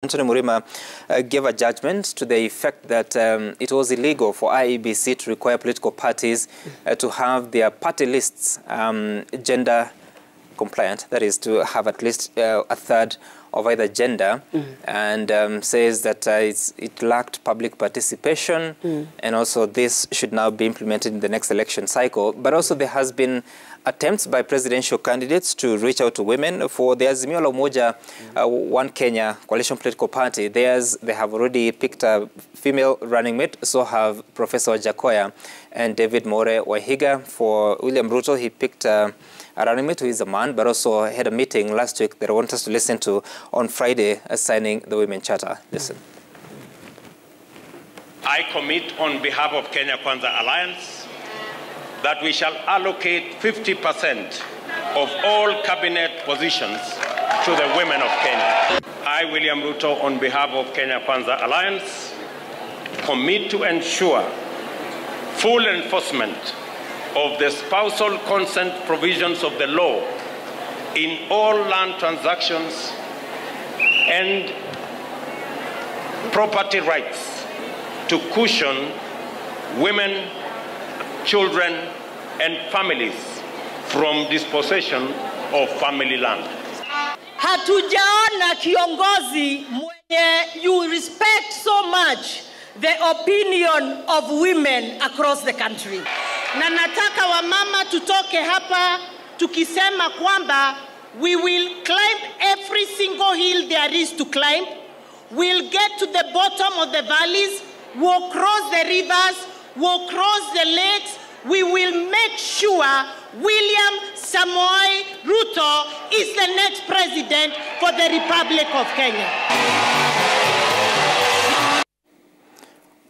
Anthony Murima gave a judgment to the effect that it was illegal for IEBC to require political parties to have their party lists gender compliant, that is, to have at least a third of either gender, and says that it lacked public participation, and also this should now be implemented in the next election cycle. But also there has been attempts by presidential candidates to reach out to women. For the Azimio la Umoja One Kenya coalition political party, they have already picked a female running mate, so have Professor Jakoya and David More Wahiga. For William Ruto, he picked a running mate who is a man, but also had a meeting last week that I want us to listen to on Friday, signing the Women Charter. Listen. I commit on behalf of Kenya Kwanza Alliance that we shall allocate 50% of all cabinet positions to the women of Kenya. I, William Ruto, on behalf of Kenya Kwanza Alliance, commit to ensure full enforcement of the spousal consent provisions of the law in all land transactions and property rights to cushion women, children, and families from dispossession of family land. Hatujaona kiongozi mwenye you respect so much the opinion of women across the country. Na nataka wamama tutoke hapa tukisema kwamba we will climb every single hill there is to climb. We'll get to the bottom of the valleys, we'll cross the rivers, we'll cross the lakes. We will make sure William Samoei Ruto is the next president for the Republic of Kenya.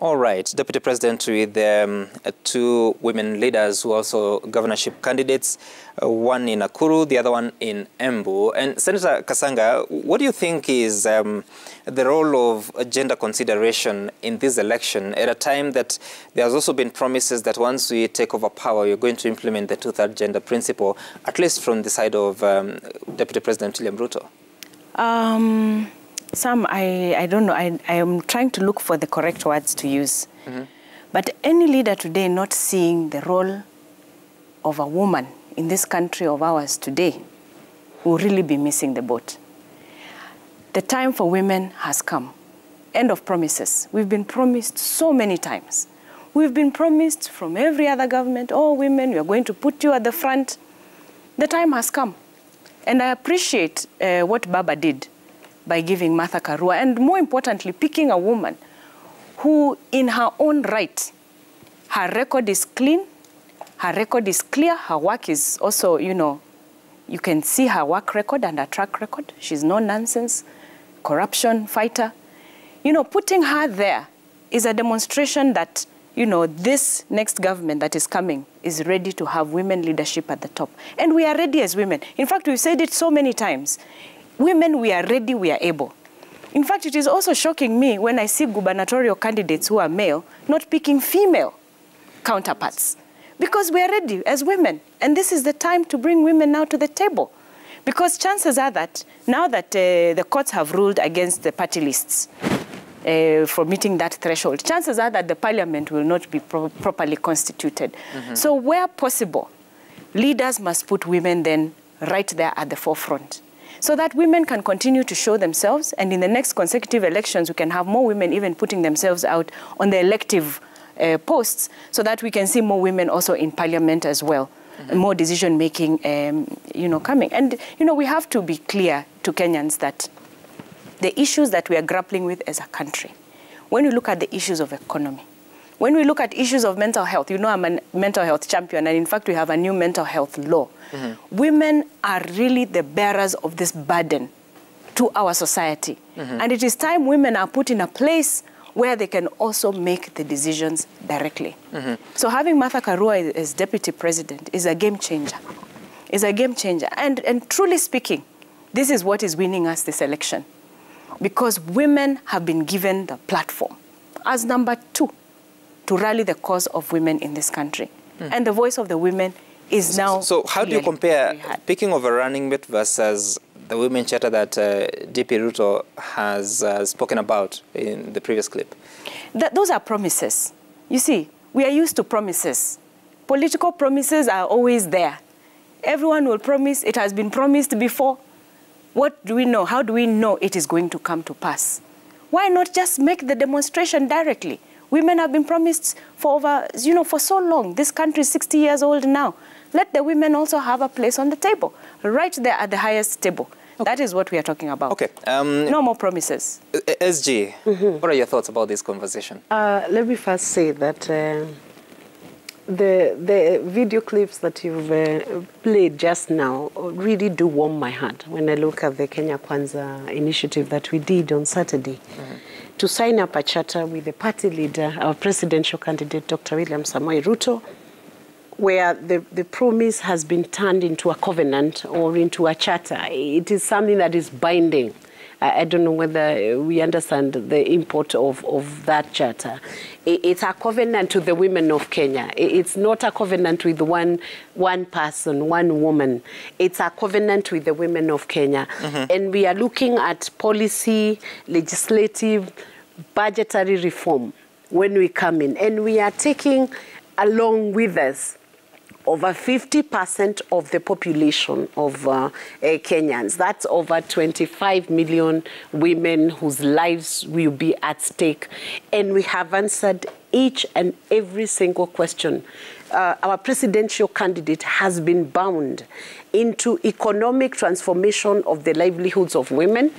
All right, Deputy President with two women leaders who are also governorship candidates, one in Nakuru, the other one in Embu. And Senator Kasanga, what do you think is the role of gender consideration in this election at a time that there has also been promises that once we take over power, you're going to implement the two-third gender principle, at least from the side of Deputy President William Ruto? Sam, I don't know. I am trying to look for the correct words to use. But any leader today not seeing the role of a woman in this country of ours today will really be missing the boat. The time for women has come. End of promises. We've been promised so many times. We've been promised from every other government, oh, women, we are going to put you at the front. The time has come. And I appreciate what Baba did by giving Martha Karua, and more importantly, picking a woman who, in her own right, her record is clean, her record is clear, her work is also, you know, you can see her work record and her track record. She's no nonsense, corruption fighter. You know, putting her there is a demonstration that, you know, this next government that is coming is ready to have women leadership at the top. And we are ready as women. In fact, we've said it so many times. Women, we are ready, we are able. In fact, it is also shocking me when I see gubernatorial candidates who are male not picking female counterparts. Because we are ready as women. And this is the time to bring women now to the table. Because chances are that now that the courts have ruled against the party lists for meeting that threshold, chances are that the parliament will not be properly constituted. So where possible, leaders must put women then right there at the forefront, so that women can continue to show themselves, and in the next consecutive elections, we can have more women even putting themselves out on the elective posts, so that we can see more women also in parliament as well, and more decision-making, you know, coming. And, you know, we have to be clear to Kenyans that the issues that we are grappling with as a country, when we look at the issues of economy, when we look at issues of mental health, you know, I'm a mental health champion, and in fact, we have a new mental health law. Women are really the bearers of this burden to our society. And it is time women are put in a place where they can also make the decisions directly. So having Martha Karua as deputy president is a game changer. Is a game changer. And truly speaking, this is what is winning us this election. Because women have been given the platform as number 2 to rally the cause of women in this country. And the voice of the women is now... So how do you compare picking of a running mate versus the women charter that DP Ruto has spoken about in the previous clip? Those are promises. You see, we are used to promises. Political promises are always there. Everyone will promise. It has been promised before. What do we know? How do we know it is going to come to pass? Why not just make the demonstration directly? Women have been promised for over, for so long. This country is 60 years old now. Let the women also have a place on the table, right there at the highest table. Okay. That is what we are talking about. Okay. No more promises. SG, what are your thoughts about this conversation? Let me first say that the video clips that you've played just now really do warm my heart when I look at the Kenya Kwanza initiative that we did on Saturday to sign up a charter with the party leader, our presidential candidate, Dr. William Samoei Ruto, where the promise has been turned into a covenant or into a charter. It is something that is binding. I don't know whether we understand the import of that charter. It's a covenant to the women of Kenya. It's not a covenant with one person, one woman. It's a covenant with the women of Kenya. And we are looking at policy, legislative, budgetary reform when we come in. And we are taking along with us over 50% of the population of Kenyans. That's over 25 million women whose lives will be at stake. And we have answered each and every single question. Our presidential candidate has been bound into economic transformation of the livelihoods of women.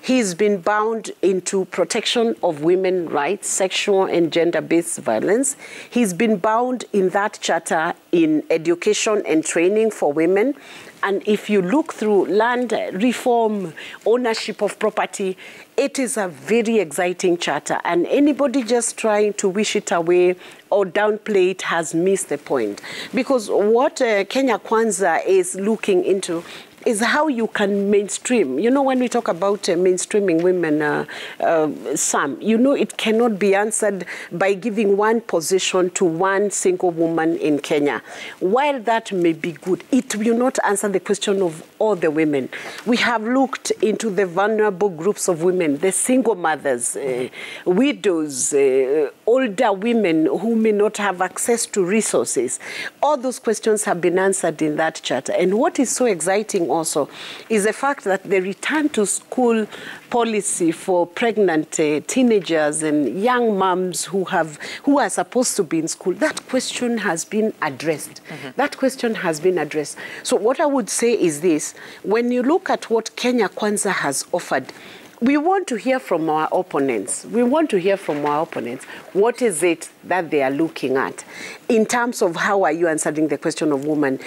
He's been bound into protection of women's rights, sexual and gender-based violence. He's been bound in that charter in education and training for women. And if you look through land reform, ownership of property, it is a very exciting charter. And anybody just trying to wish it away or downplay it has missed the point. Because what Kenya Kwanza is looking into is how you can mainstream. You know, when we talk about mainstreaming women, Sam, you know it cannot be answered by giving one position to one single woman in Kenya. While that may be good, it will not answer the question of all the women. We have looked into the vulnerable groups of women, the single mothers, widows, older women who may not have access to resources. All those questions have been answered in that charter. And what is so exciting also is the fact that the return to school policy for pregnant teenagers and young moms who are supposed to be in school, that question has been addressed. That question has been addressed. So what I would say is this: when you look at what Kenya Kwanza has offered, we want to hear from our opponents. We want to hear from our opponents. What is it that they are looking at in terms of how are you answering the question of women?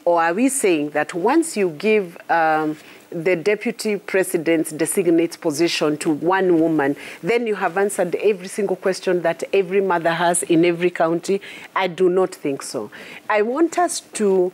Or are we saying that once you give the deputy president's designates position to one woman, then you have answered every single question that every mother has in every county? I do not think so. I want us to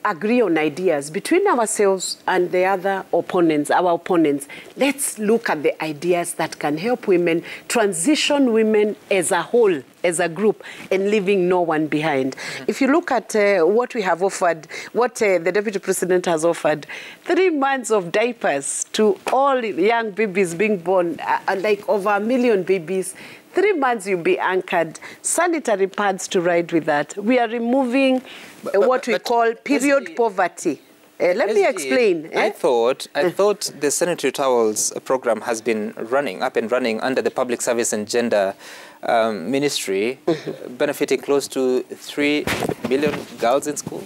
agree on ideas between ourselves and the other opponents, our opponents. Let's look at the ideas that can help women, transition women as a whole, as a group, and leaving no one behind. If you look at what we have offered, what the Deputy President has offered, 3 months of diapers to all young babies being born, like over 1 million babies. 3 months you'll be anchored, sanitary pads to ride with that. We are removing what we call period poverty. Let me explain. I thought the sanitary towels program has been up and running under the Public Service and Gender Ministry, benefiting close to 3 million girls in school.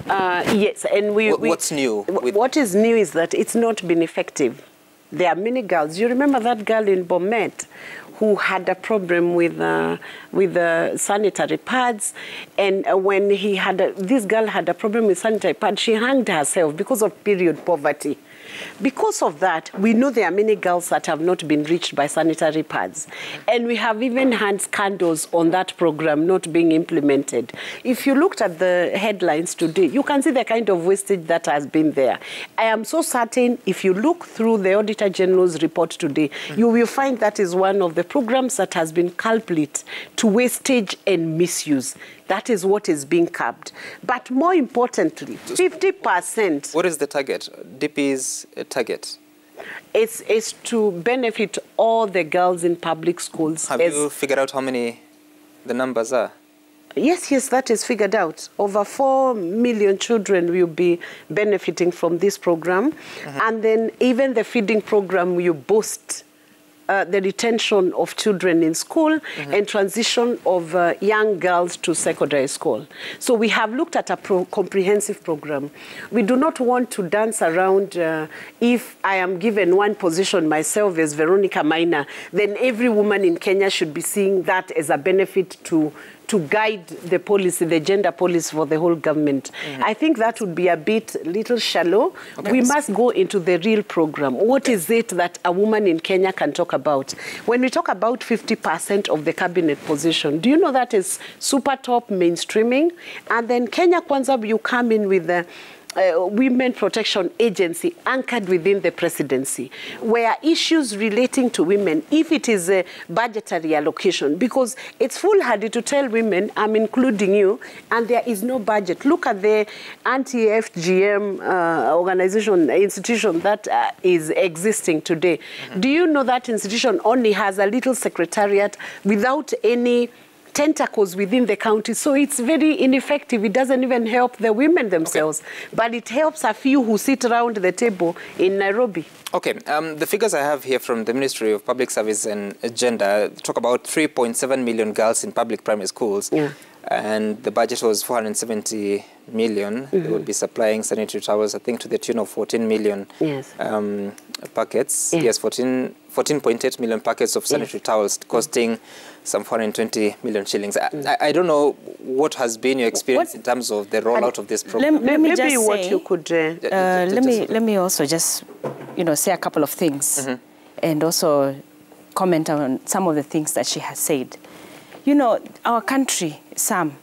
Yes, and what's new? What is new is that it's not been effective. There are many girls. You remember that girl in Bomet who had a problem with sanitary pads, and when this girl had a problem with sanitary pads, she hanged herself because of period poverty. Because of that, we know there are many girls that have not been reached by sanitary pads. And we have even had scandals on that program not being implemented. If you looked at the headlines today, you can see the kind of wastage that has been there. I am so certain if you look through the Auditor General's report today, you will find that is one of the programs that has been culprit to wastage and misuse. That is what is being curbed. But more importantly, 50%. What is the target? DP's target? Is to benefit all the girls in public schools. Have you figured out how many the numbers are? Yes, that is figured out. Over 4 million children will be benefiting from this program. And then even the feeding program will boost the retention of children in school and transition of young girls to secondary school. So we have looked at a comprehensive program. We do not want to dance around if I am given one position myself as Veronica Maina, then every woman in Kenya should be seeing that as a benefit to guide the policy, the gender policy for the whole government. I think that would be a little shallow. Okay. We must go into the real program. What is it that a woman in Kenya can talk about? When we talk about 50% of the cabinet position, do you know that is super top mainstreaming? And then Kenya Kwanza, you come in with the Women Protection Agency anchored within the presidency, where issues relating to women, if it is a budgetary allocation, because it's foolhardy to tell women, I'm including you, and there is no budget. Look at the anti-FGM organization, institution that is existing today. Do you know that institution only has a little secretariat without any tentacles within the county, so it's very ineffective. It doesn't even help the women themselves, but it helps a few who sit around the table in Nairobi. Okay, the figures I have here from the Ministry of Public Service and Gender talk about 3.7 million girls in public primary schools, and the budget was 470 million. They would be supplying sanitary towels, I think, to the tune of 14 million packets. Yes, 14.8 million packets of sanitary towels, costing some 420 million shillings. I don't know what has been your experience in terms of the rollout of this program. Let me just Maybe say, what you could... let me also just, say a couple of things and also comment on some of the things that she has said. Our country, Sam,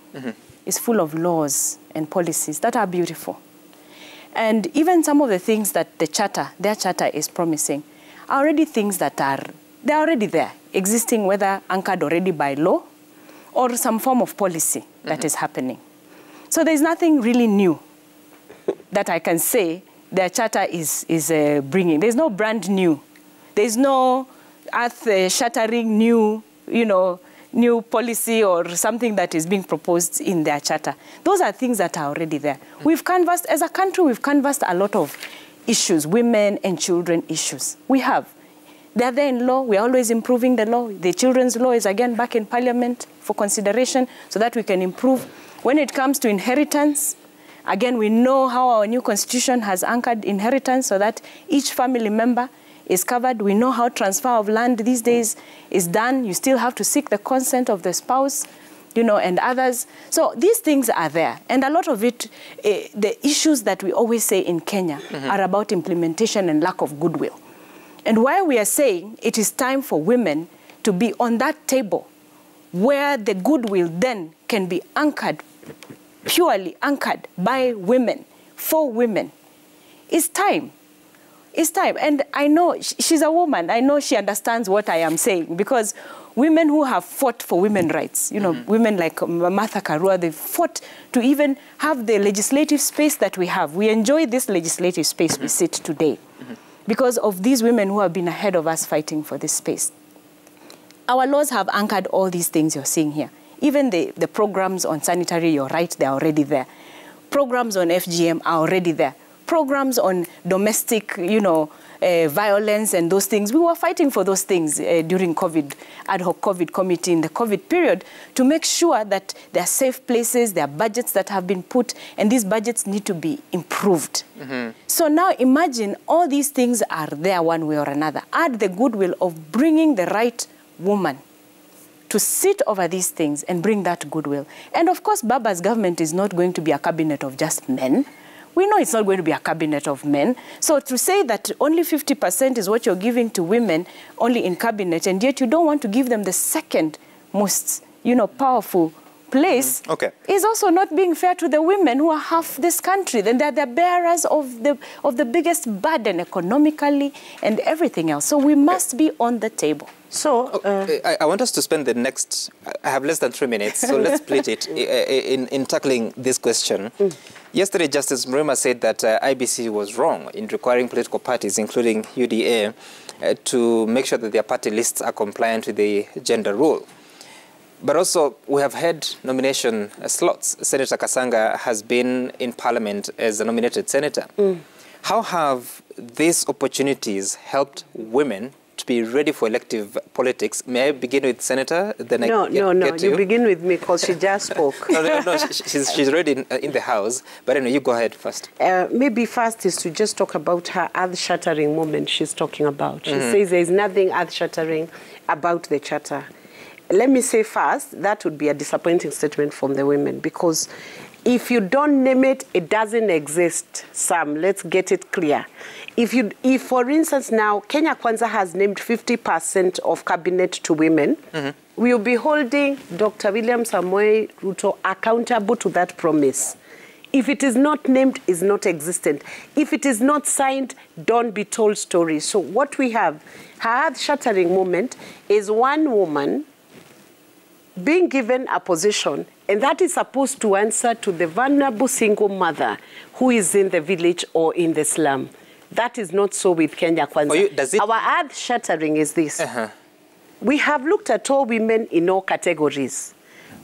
is full of laws and policies that are beautiful. And even some of the things that their charter is promising are already things that they're already there, existing, whether anchored already by law or some form of policy that is happening. So there's nothing really new that I can say their charter is bringing. There's no brand new. There's no earth-shattering new, new policy or something that is being proposed in their charter. Those are things that are already there. We've canvassed, as a country, we've canvassed a lot of issues, women and children issues. We have. They're there in law. We're always improving the law. The children's law is again back in Parliament for consideration so that we can improve. When it comes to inheritance, again, we know how our new constitution has anchored inheritance so that each family member is covered. We know how transfer of land these days is done. You still have to seek the consent of the spouse, and others. So these things are there. And a lot of it, the issues that we always say in Kenya are about implementation and lack of goodwill. And why we are saying it is time for women to be on that table where the goodwill then can be anchored, purely anchored by women, for women. It's time. It's time. And I know she's a woman. I know she understands what I am saying, because women who have fought for women's rights, women like Martha Karua, they fought to even have the legislative space that we have. We enjoy this legislative space we sit today because of these women who have been ahead of us fighting for this space. Our laws have anchored all these things you're seeing here. Even the programs on sanitary, you're right, they're already there. Programs on FGM are already there. Programs on domestic, violence and those things. We were fighting for those things during COVID, ad hoc COVID committee in the COVID period, to make sure that there are safe places, there are budgets that have been put, and these budgets need to be improved. So now imagine all these things are there one way or another. Add the goodwill of bringing the right woman to sit over these things and bring that goodwill. And of course, Baba's government is not going to be a cabinet of just men. We know it's not going to be a cabinet of men. So to say that only 50% is what you're giving to women only in cabinet, and yet you don't want to give them the second most, powerful place, is also not being fair to the women who are half this country. Then they're the bearers of the biggest burden economically and everything else. So we must be on the table. So I want us to spend the next, I have less than 3 minutes, so let's split it in tackling this question. Yesterday, Justice Mrema said that IBC was wrong in requiring political parties, including UDA, to make sure that their party lists are compliant with the gender rule. But also, we have had nomination slots. Senator Kasanga has been in Parliament as a nominated senator. How have these opportunities helped women to be ready for elective politics? May I begin with Senator? Then no, you begin with me because she just spoke. no, she's already in the House. But anyway, you go ahead first. Maybe first is to just talk about her earth-shattering moment she's talking about. She says there is nothing earth-shattering about the charter. Let me say first, that would be a disappointing statement from the women, because if you don't name it, it doesn't exist. Sam, let's get it clear. If, for instance, now Kenya Kwanza has named 50% of cabinet to women, we will be holding Dr. William Samoei Ruto accountable to that promise. If it is not named, it's not existent. If it is not signed, don't be told stories. So what we have, her earth-shattering moment, is one woman being given a position, and that is supposed to answer to the vulnerable single mother who is in the village or in the slum. That is not so with Kenya Kwanza. Our earth-shattering is this. We have looked at all women in all categories.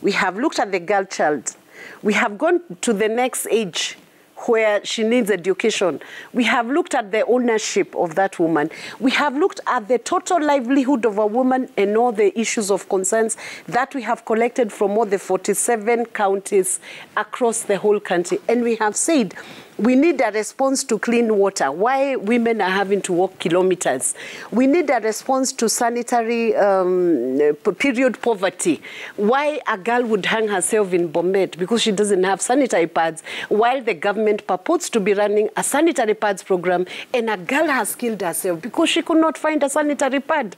We have looked at the girl child. We have gone to the next age where she needs education. We have looked at the ownership of that woman. We have looked at the total livelihood of a woman and all the issues of concerns that we have collected from all the 47 counties across the whole country. And we have said, we need a response to clean water. Why women are having to walk kilometers. We need a response to sanitary period poverty. Why a girl would hang herself in Bomet because she doesn't have sanitary pads, while the government purports to be running a sanitary pads program, and a girl has killed herself because she could not find a sanitary pad.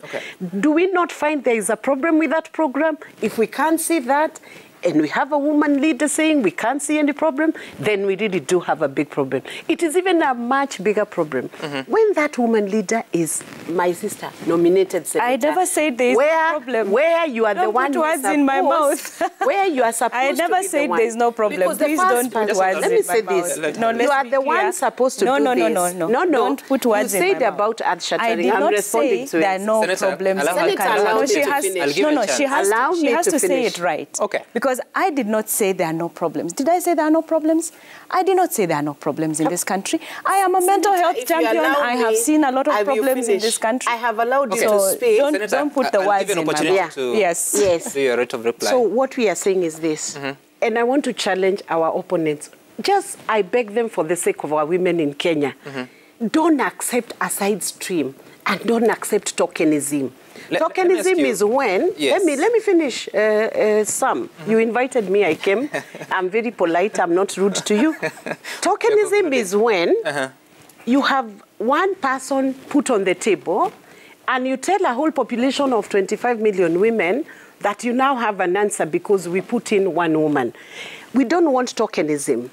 Do we not find there is a problem with that program? If we can't see that, and we have a woman leader saying we can't see any problem, then we really do have a big problem. It is even a much bigger problem. When that woman leader is my sister, nominated senator. I never said there is a problem. Where you are the one who is in my mouth. Where you are supposed to be I never said there is no problem. Please don't put words in my mouth. Let me say this. You are the one supposed to do this. No. Don't put words in my mouth. You said about earth-shattering. I'm responding to it. There are no problems. No, she has to say it right. Okay. Because I did not say there are no problems. Did I say there are no problems? I did not say there are no problems in this country. I am a mental health champion. I have seen a lot of problems in this country. I have allowed you to speak. Don't put the words in my mouth. Yes. Do your right of reply. So what we are saying is this, and I want to challenge our opponents. I beg them for the sake of our women in Kenya, don't accept a side stream and don't accept tokenism. Tokenism is when, let me finish, Sam. You invited me, I came. I'm very polite, I'm not rude to you. Tokenism is when you have one person put on the table and you tell a whole population of 25 million women that you now have an answer because we put in one woman. We don't want tokenism.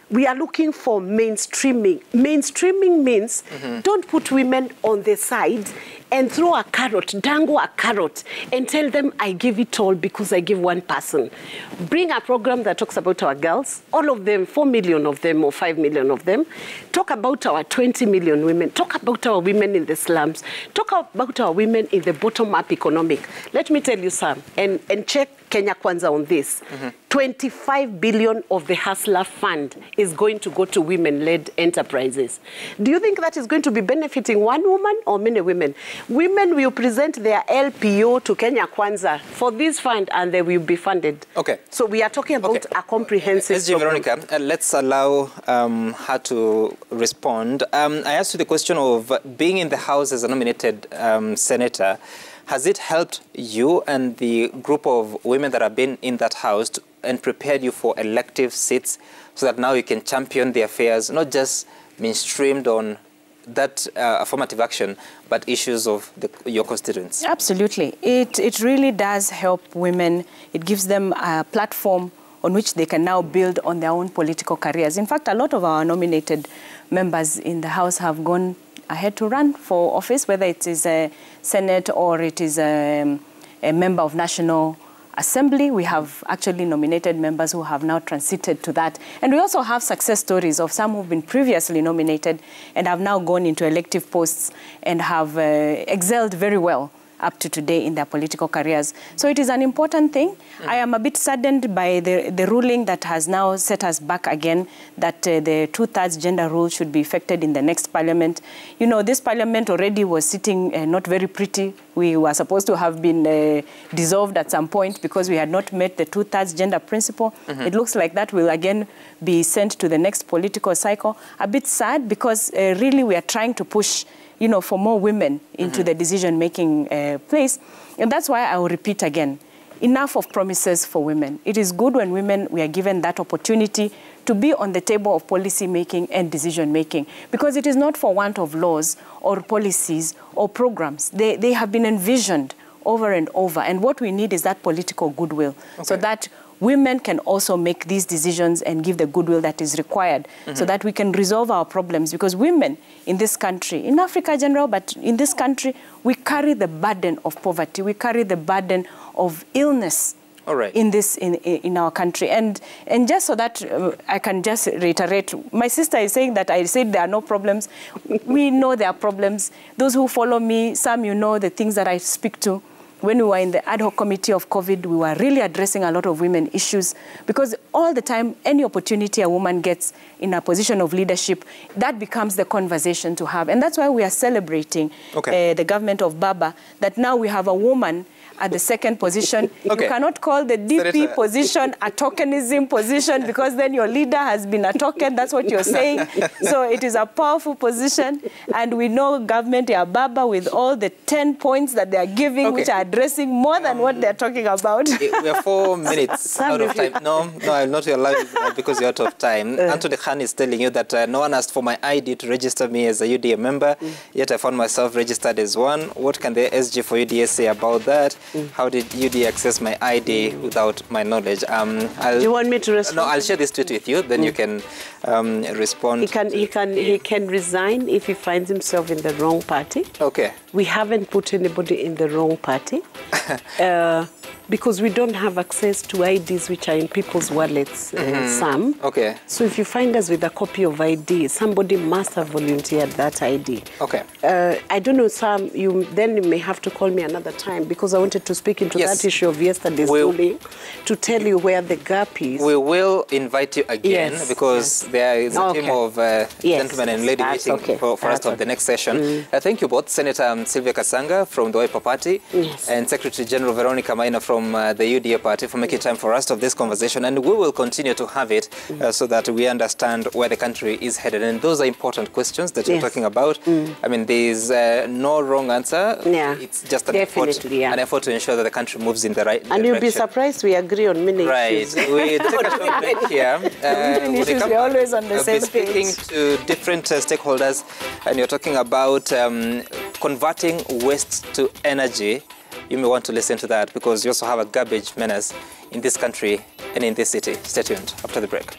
We are looking for mainstreaming. Mainstreaming means don't put women on the side and throw a carrot, dangle a carrot, and tell them I give it all because I give one person. Bring a program that talks about our girls, all of them, 4 million of them or 5 million of them. Talk about our 20 million women. Talk about our women in the slums. Talk about our women in the bottom-up economic. Let me tell you, Sam, and check Kenya Kwanza on this. 25 billion of the Hustler Fund is going to go to women-led enterprises. Do you think that is going to be benefiting one woman or many women? Women will present their LPO to Kenya Kwanza for this fund and they will be funded. Okay. So we are talking about a comprehensive program. Veronica, let's allow her to respond. I asked you the question of being in the House as a nominated senator. Has it helped you and the group of women that have been in that House and prepared you for elective seats so that now you can champion the affairs, not just mainstreamed on that affirmative action, but issues of your constituents? Absolutely. It really does help women. It gives them a platform on which they can now build on their own political careers. In fact, a lot of our nominated members in the House have gone ahead to run for office, whether it is a Senate or it is a member of National Assembly. We have actually nominated members who have now transited to that. And we also have success stories of some who've been previously nominated and have now gone into elective posts and have excelled very well up to today in their political careers. So it is an important thing. I am a bit saddened by the ruling that has now set us back again, that the 2/3 gender rule should be effected in the next parliament. You know, this parliament already was sitting not very pretty. We were supposed to have been dissolved at some point because we had not met the 2/3 gender principle. It looks like that will again be sent to the next political cycle. A bit sad because really we are trying to push, you know, for more women into the decision-making place. And that's why I will repeat again, enough of promises for women. It is good when women, we are given that opportunity to be on the table of policy-making and decision-making, because it is not for want of laws or policies or programs. They have been envisioned over and over. And what we need is that political goodwill, so that women can also make these decisions and give the goodwill that is required so that we can resolve our problems. Because women in this country, in Africa in general, but in this country, we carry the burden of poverty. We carry the burden of illness in our country. And just so that I can just reiterate, my sister is saying that I said there are no problems. We know there are problems. Those who follow me, some you know the things that I speak to. When we were in the ad hoc committee of COVID, we were really addressing a lot of women issues, because all the time, any opportunity a woman gets in a position of leadership, that becomes the conversation to have. And that's why we are celebrating the government of Baba, that now we have a woman at the second position. You cannot call the DP position a tokenism position, because then your leader has been a token. That's what you're saying. So it is a powerful position. And we know government Baba, with all the 10 points that they are giving, which are addressing more than what they're talking about. We are 4 minutes out of time. No, I'm not allowed because you're out of time. Anthony Khan is telling you that no one asked for my ID to register me as a UDA member, yet I found myself registered as one. What can the SG for UDA say about that? How did UDA access my ID without my knowledge? Do you want me to respond? No, I'll share this tweet with you, then you can respond. He can resign if he finds himself in the wrong party. We haven't put anybody in the wrong party. Because we don't have access to IDs which are in people's wallets, some. So if you find us with a copy of ID, somebody must have volunteered that ID. I don't know, Sam, you may have to call me another time, because I wanted to speak into that issue of yesterday's ruling, to tell you where the gap is. We will invite you again, because there is a team of gentlemen and lady waiting for us to have the next session. Thank you both, Senator Sylvia Kasanga from the Wiper Party, and Secretary General Veronica Maina from the UDA Party, for making time for us to have this conversation. And we will continue to have it so that we understand where the country is headed. And those are important questions that you're talking about. I mean, there is no wrong answer. It's just an effort to ensure that the country moves in the right direction. And you'll be surprised we agree on many issues. We take a short break here. We're always on the same page. Speaking to different stakeholders, and you're talking about converting waste to energy. You may want to listen to that, because you also have a garbage menace in this country and in this city. Stay tuned after the break.